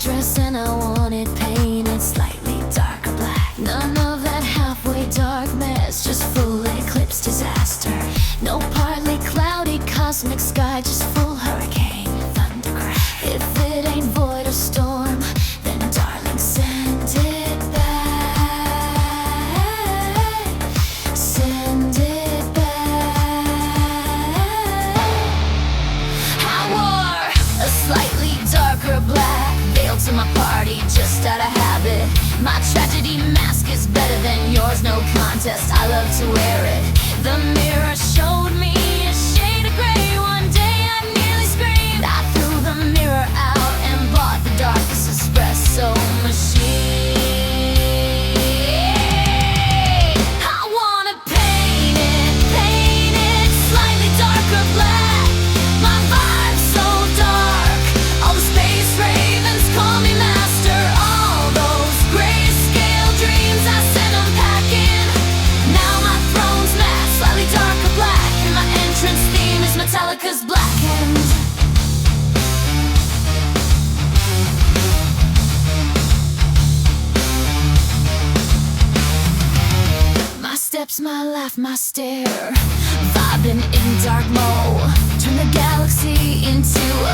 dress and I want it painted slightly darker black. None of that halfway dark mess, just full eclipse disaster. No partly cloudy cosmic sky, just full hurricane thundercrack. If it ain't void or storm, then darling send it back. Send it back. I wore a slightly darker black veil to my party just out of habit. My tragedy mask is better than yours, no contest, I love to wear it. The mirror showed me a shade of gray. One day I nearly screamed. I threw the mirror out and bought the darkest espresso machine. I wanna paint it slightly darker black. My vibe's so dark, all the space ravens call me master. All those grayscale dreams, I send them packing. Now my throne's masked, slightly darker black, and my entrance theme is Metallica's Blackened. My steps, my laugh, my stare, vibing in dark mode. Turn the galaxy into a